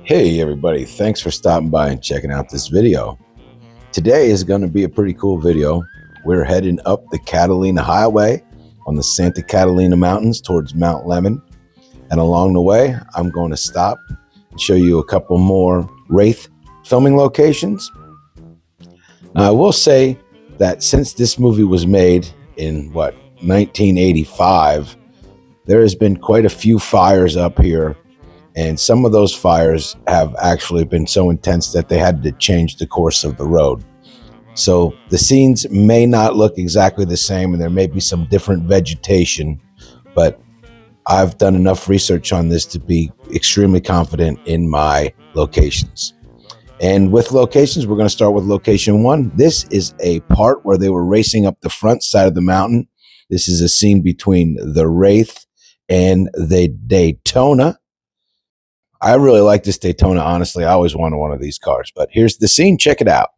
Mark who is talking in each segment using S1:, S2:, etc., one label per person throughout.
S1: Hey everybody, thanks for stopping by and checking out this video. Today is going to be a pretty cool video. We're heading up the Catalina Highway on the Santa Catalina Mountains towards Mount Lemmon. And along the way, I'm going to stop and show you a couple more Wraith filming locations. Now, I will say that since this movie was made in 1985, there has been quite a few fires up here. And some of those fires have actually been so intense that they had to change the course of the road. So the scenes may not look exactly the same, and there may be some different vegetation, but I've done enough research on this to be extremely confident in my locations. And with locations, we're going to start with location one. This is a part where they were racing up the front side of the mountain. This is a scene between the Wraith and the Daytona. I really like this Daytona, honestly. I always wanted one of these cars, but here's the scene. Check it out.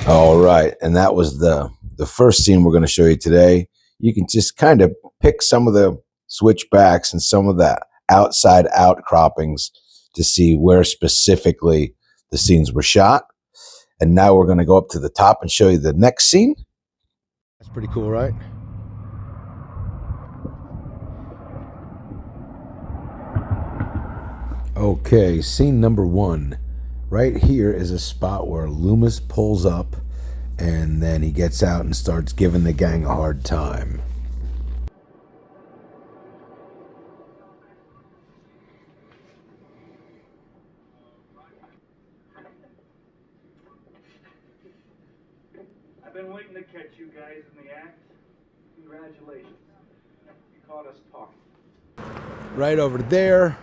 S1: All right, and that was the first scene we're going to show you today. You can just kind of pick some of the switchbacks and some of the outside outcroppings to see where specifically the scenes were shot. And now we're going to go up to the top and show you the next scene. That's pretty cool, right? Okay, scene number one. Right here is a spot where Loomis pulls up, and then he gets out and starts giving the gang a hard time.
S2: I've been waiting to catch you guys in the act. Congratulations. You caught us talking.
S1: Right over there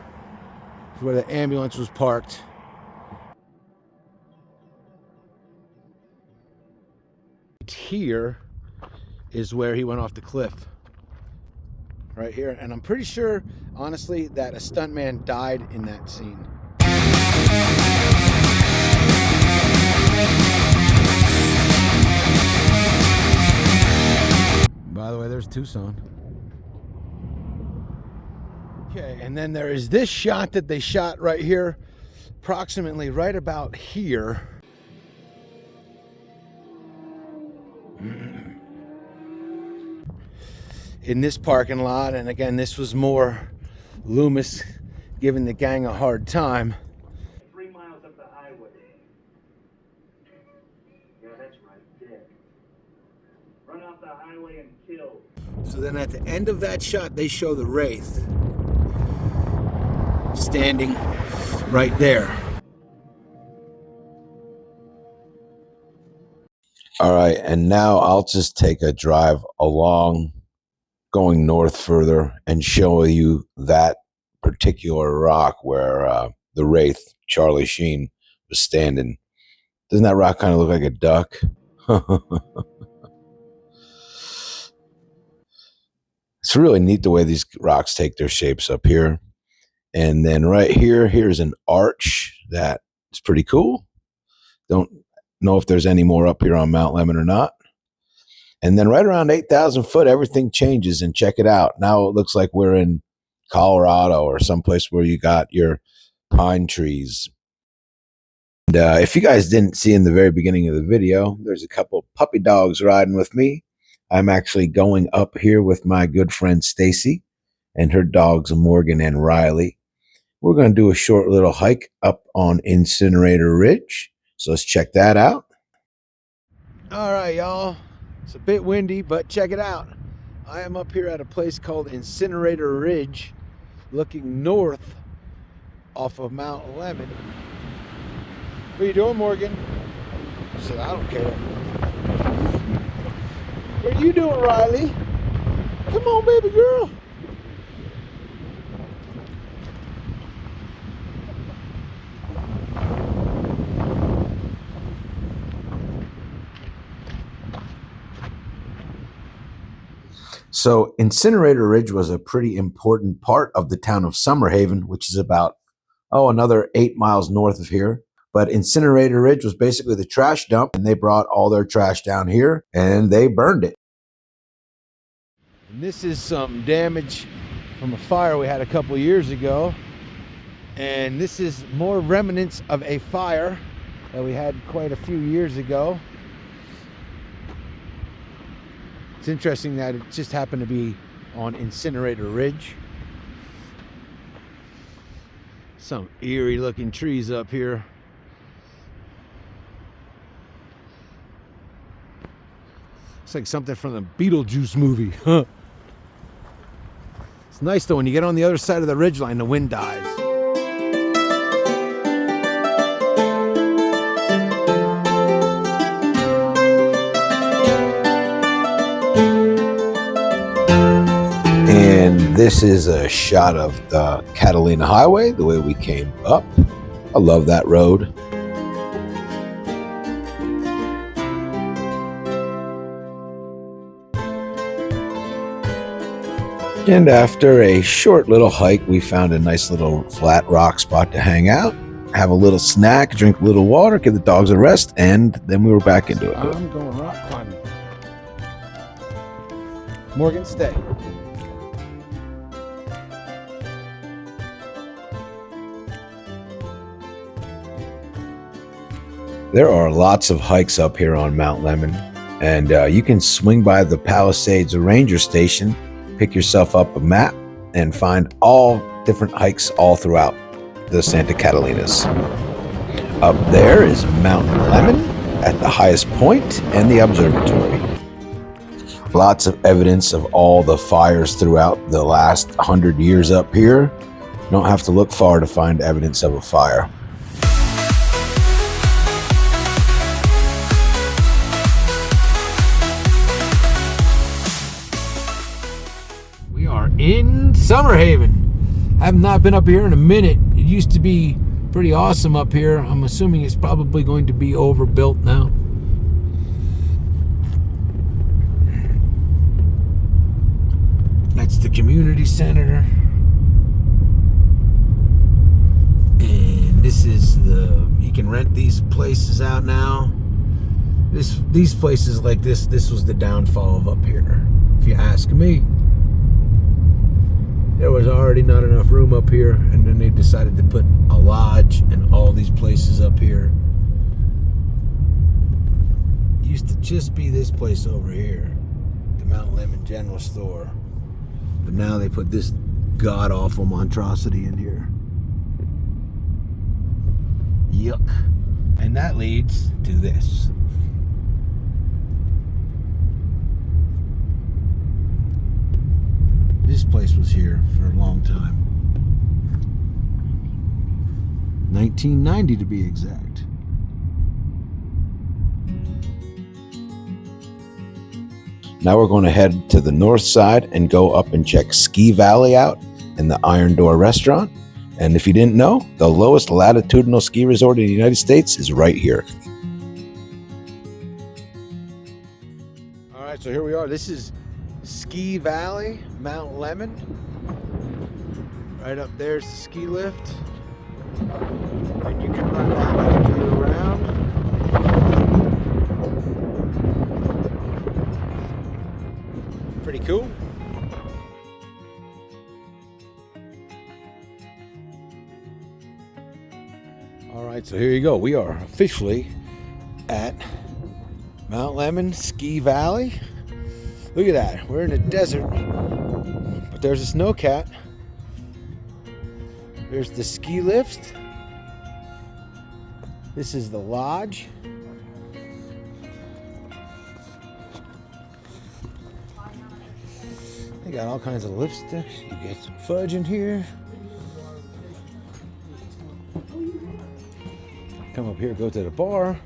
S1: is where the ambulance was parked. Here is where he went off the cliff. Right here. And I'm pretty sure, honestly, that a stuntman died in that scene. By the way, there's Tucson. Okay, and then there is this shot that they shot right here, approximately right about here. In this parking lot, and again, this was more Loomis giving the gang a hard time.
S2: 3 miles up the highway. Yeah, that's right, dead. Run off the highway and killed.
S1: So then at the end of that shot, they show the Wraith standing right there. All right, and now I'll just take a drive along, going north further, and show you that particular rock where the Wraith, Charlie Sheen, was standing. Doesn't that rock kind of look like a duck? It's really neat the way these rocks take their shapes up here. And then right here, here's an arch that is pretty cool. Don't know if there's any more up here on Mount Lemmon or not. And then right around 8,000 foot, everything changes, and check it out. Now it looks like we're in Colorado or someplace where you got your pine trees. And if you guys didn't see in the very beginning of the video, there's a couple puppy dogs riding with me. I'm actually going up here with my good friend Stacy and her dogs Morgan and Riley. We're going to do a short little hike up on Incinerator Ridge. So let's check that out. All right, y'all. It's a bit windy, but check it out. I am up here at a place called Incinerator Ridge, looking north off of Mount Lemmon. What are you doing, Morgan? She said, I don't care. What are you doing, Riley? Come on, baby girl. So Incinerator Ridge was a pretty important part of the town of Summerhaven, which is about, another 8 miles north of here. But Incinerator Ridge was basically the trash dump, and they brought all their trash down here and they burned it. And this is some damage from a fire we had a couple years ago. And this is more remnants of a fire that we had quite a few years ago. It's interesting that it just happened to be on Incinerator Ridge. Some eerie looking trees up here. It's like something from the Beetlejuice movie. It's nice though, when you get on the other side of the ridgeline, the wind dies. And this is a shot of the Catalina Highway, the way we came up. I love that road. And after a short little hike, we found a nice little flat rock spot to hang out, have a little snack, drink a little water, give the dogs a rest, and then we were back into it.
S3: I'm going rock climbing. Morgan, stay.
S1: There are lots of hikes up here on Mount Lemmon, and you can swing by the Palisades Ranger Station, pick yourself up a map, and find all different hikes all throughout the Santa Catalinas. Up there is Mount Lemmon at the highest point and the observatory. Lots of evidence of all the fires throughout the last 100 years up here. Don't have to look far to find evidence of a fire.
S3: In Summerhaven. Have not been up here in a minute. It used to be pretty awesome up here. I'm assuming it's probably going to be overbuilt now. That's the community center. And this is you can rent these places out now. These places like this was the downfall of up here, if you ask me. There was already not enough room up here, and then they decided to put a lodge and all these places up here. It used to just be this place over here, the Mount Lemmon General Store. But now they put this god-awful monstrosity in here. Yuck. And that leads to this. This place was here for a long time. 1990 to be exact.
S1: Now we're going to head to the north side and go up and check Ski Valley out and the Iron Door restaurant. And if you didn't know, the lowest latitudinal ski resort in the United States is right here.
S3: All right, so here we are. This is Ski Valley, Mount Lemmon. Right up there's the ski lift. And you can run that way around. Pretty cool. All right, so here you go. We are officially at Mount Lemmon Ski Valley. Look at that. We're in a desert, but there's a snowcat. There's the ski lift. This is the lodge. They got all kinds of lipsticks. You get some fudge in here. Come up here, go to the bar.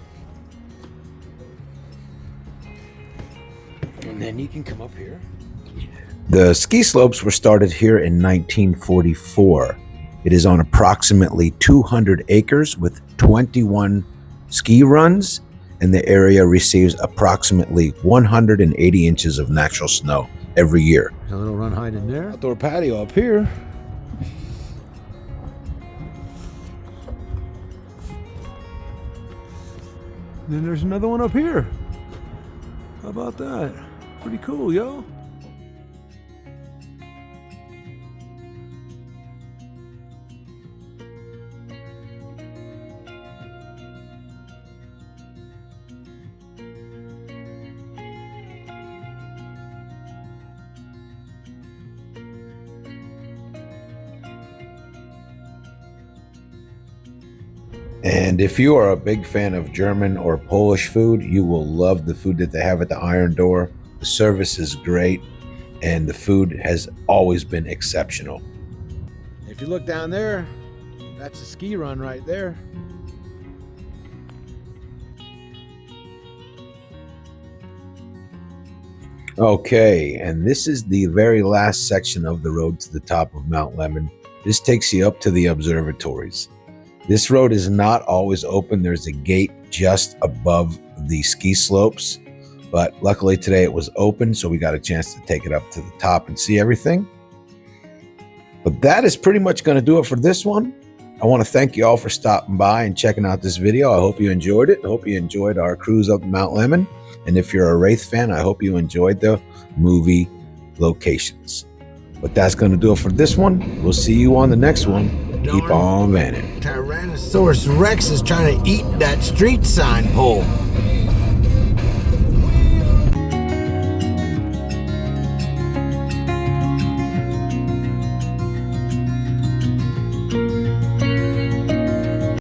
S3: And then you can come up here.
S1: The ski slopes were started here in 1944. It is on approximately 200 acres with 21 ski runs, and the area receives approximately 180 inches of natural snow. every year.
S3: There's a little run hiding there. Outdoor patio up here. Then there's another one up here. How about that? Pretty cool, yo.
S1: And if you are a big fan of German or Polish food, you will love the food that they have at the Iron Door. The service is great, and the food has always been exceptional.
S3: If you look down there, that's a ski run right there.
S1: Okay, and this is the very last section of the road to the top of Mount Lemmon. This takes you up to the observatories. This road is not always open. There's a gate just above the ski slopes, but luckily today it was open, so we got a chance to take it up to the top and see everything. But that is pretty much going to do it for this one. I want to thank you all for stopping by and checking out this video. I hope you enjoyed it. I hope you enjoyed our cruise up Mount Lemmon. And if you're a Wraith fan, I hope you enjoyed the movie locations. But that's going to do it for this one. We'll see you on the next one. Keep on vanning.
S3: Tyrannosaurus Rex is trying to eat that street sign pole.